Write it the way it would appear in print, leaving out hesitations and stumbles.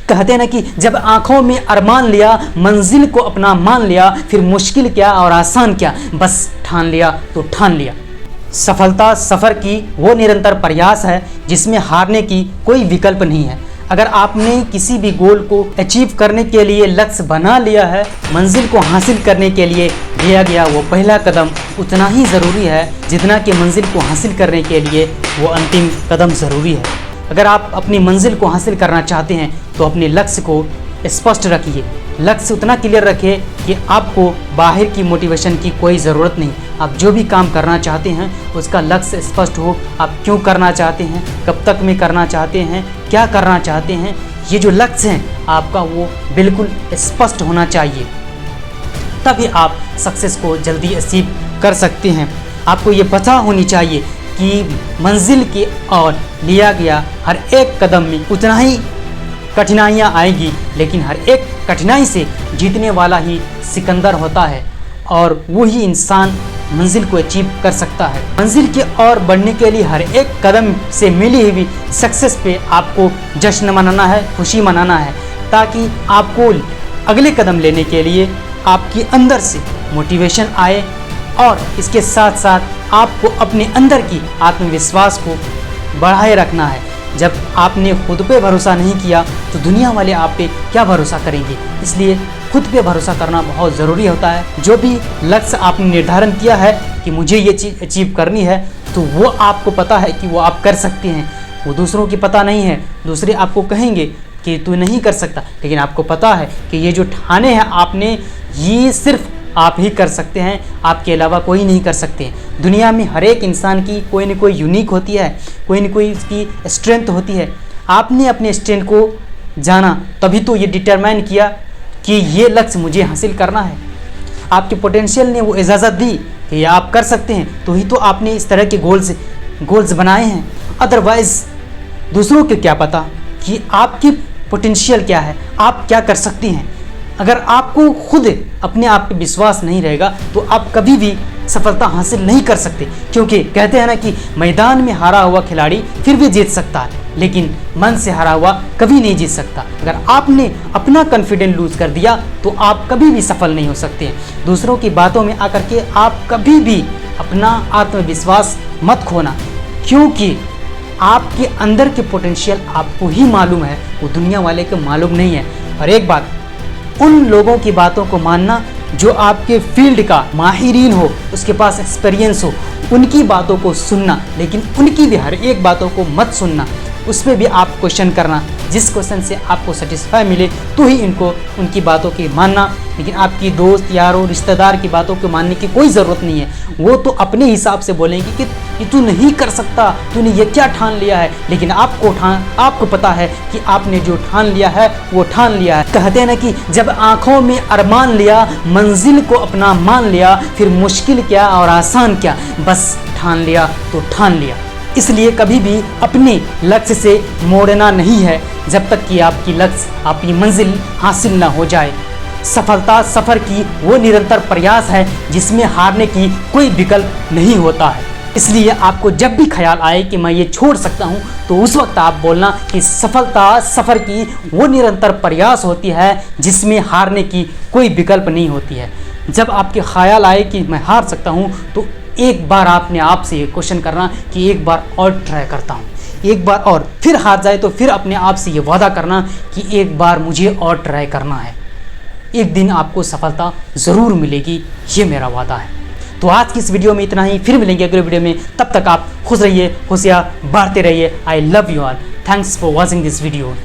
कहते हैं ना कि जब आंखों में अरमान लिया, मंजिल को अपना मान लिया, फिर मुश्किल क्या और आसान क्या, बस ठान लिया तो ठान लिया। सफलता सफ़र की वो निरंतर प्रयास है जिसमें हारने की कोई विकल्प नहीं है। अगर आपने किसी भी गोल को अचीव करने के लिए लक्ष्य बना लिया है, मंजिल को हासिल करने के लिए लिया गया वो पहला कदम उतना ही ज़रूरी है जितना कि मंजिल को हासिल करने के लिए वो अंतिम कदम ज़रूरी है। अगर आप अपनी मंजिल को हासिल करना चाहते हैं तो अपने लक्ष्य को स्पष्ट रखिए। लक्ष्य उतना क्लियर रखिए कि आपको बाहर की मोटिवेशन की कोई ज़रूरत नहीं। आप जो भी काम करना चाहते हैं उसका लक्ष्य स्पष्ट हो। आप क्यों करना चाहते हैं, कब तक में करना चाहते हैं, क्या करना चाहते हैं, ये जो लक्ष्य है आपका वो बिल्कुल स्पष्ट होना चाहिए, तभी आप सक्सेस को जल्दी अचीव कर सकते हैं। आपको ये पता होनी चाहिए कि मंजिल की ओर लिया गया हर एक कदम में उतना ही कठिनाइयाँ आएगी, लेकिन हर एक कठिनाई से जीतने वाला ही सिकंदर होता है और वही इंसान मंजिल को अचीव कर सकता है। मंजिल की ओर बढ़ने के लिए हर एक कदम से मिली हुई सक्सेस पे आपको जश्न मनाना है, खुशी मनाना है, ताकि आपको अगले कदम लेने के लिए आपके अंदर से मोटिवेशन आए और इसके साथ साथ आपको अपने अंदर की आत्मविश्वास को बढ़ाए रखना है। जब आपने खुद पे भरोसा नहीं किया तो दुनिया वाले आप पे क्या भरोसा करेंगे। इसलिए खुद पे भरोसा करना बहुत ज़रूरी होता है। जो भी लक्ष्य आपने निर्धारण किया है कि मुझे ये चीज़ अचीव करनी है, तो वो आपको पता है कि वो आप कर सकते हैं। वो दूसरों की पता नहीं है। दूसरे आपको कहेंगे कि तू नहीं कर सकता, लेकिन आपको पता है कि ये जो ठाने हैं आपने, ये सिर्फ आप ही कर सकते हैं, आपके अलावा कोई नहीं कर सकते हैं। दुनिया में हर एक इंसान की कोई न कोई यूनिक होती है, कोई न कोई इसकी स्ट्रेंथ होती है। आपने अपने स्ट्रेंथ को जाना, तभी तो ये डिटरमाइन किया कि ये लक्ष्य मुझे हासिल करना है। आपके पोटेंशियल ने वो इजाज़त दी कि आप कर सकते हैं, तो ही तो आपने इस तरह के गोल्स बनाए हैं। अदरवाइज़ दूसरों के क्या पता कि आपकी पोटेंशियल क्या है, आप क्या कर सकती हैं। अगर आपको खुद अपने आप पे विश्वास नहीं रहेगा तो आप कभी भी सफलता हासिल नहीं कर सकते, क्योंकि कहते हैं ना कि मैदान में हारा हुआ खिलाड़ी फिर भी जीत सकता है, लेकिन मन से हारा हुआ कभी नहीं जीत सकता। अगर आपने अपना कॉन्फिडेंस लूज कर दिया तो आप कभी भी सफल नहीं हो सकते। दूसरों की बातों में आकर के आप कभी भी अपना आत्मविश्वास मत खोना, क्योंकि आपके अंदर के पोटेंशियल आपको ही मालूम है, वो दुनिया वाले को मालूम नहीं है। और एक बात, उन लोगों की बातों को मानना जो आपके फील्ड का माहिरीन हो, उसके पास एक्सपीरियंस हो, उनकी बातों को सुनना, लेकिन उनकी भी हर एक बातों को मत सुनना। उसमें भी आप क्वेश्चन करना, जिस क्वेश्चन से आपको सेटिस्फाई मिले तो ही उनकी बातों की मानना। लेकिन आपकी दोस्त यारों रिश्तेदार की बातों को मानने की कोई ज़रूरत नहीं है। वो तो अपने हिसाब से बोलेंगे कि तू नहीं कर सकता, तूने ये क्या ठान लिया है, लेकिन आपको पता है कि आपने जो ठान लिया है वो ठान लिया है। कहते हैं ना कि जब आँखों में अरमान लिया, मंजिल को अपना मान लिया, फिर मुश्किल क्या और आसान क्या, बस ठान लिया तो ठान लिया। इसलिए कभी भी अपने लक्ष्य से मोड़ना नहीं है जब तक कि आपकी लक्ष्य, आपकी मंजिल हासिल ना हो जाए। सफलता सफ़र की वो निरंतर प्रयास है जिसमें हारने की कोई विकल्प नहीं होता है। इसलिए आपको जब भी ख्याल आए कि मैं ये छोड़ सकता हूँ, तो उस वक्त आप बोलना कि सफलता सफ़र की वो निरंतर प्रयास होती है जिसमें हारने की कोई विकल्प नहीं होती है। जब आपके ख्याल आए कि मैं हार सकता हूँ, तो एक बार आपने आपसे ये क्वेश्चन करना कि एक बार और ट्राई करता हूँ, एक बार और, फिर हार जाए तो फिर अपने आप से ये वादा करना कि एक बार मुझे और ट्राई करना है। एक दिन आपको सफलता ज़रूर मिलेगी, ये मेरा वादा है। तो आज की इस वीडियो में इतना ही, फिर मिलेंगे अगले वीडियो में। तब तक आप खुश रहिए, खुशियाँ बांटते रहिए। I love you all. Thanks for watching this video.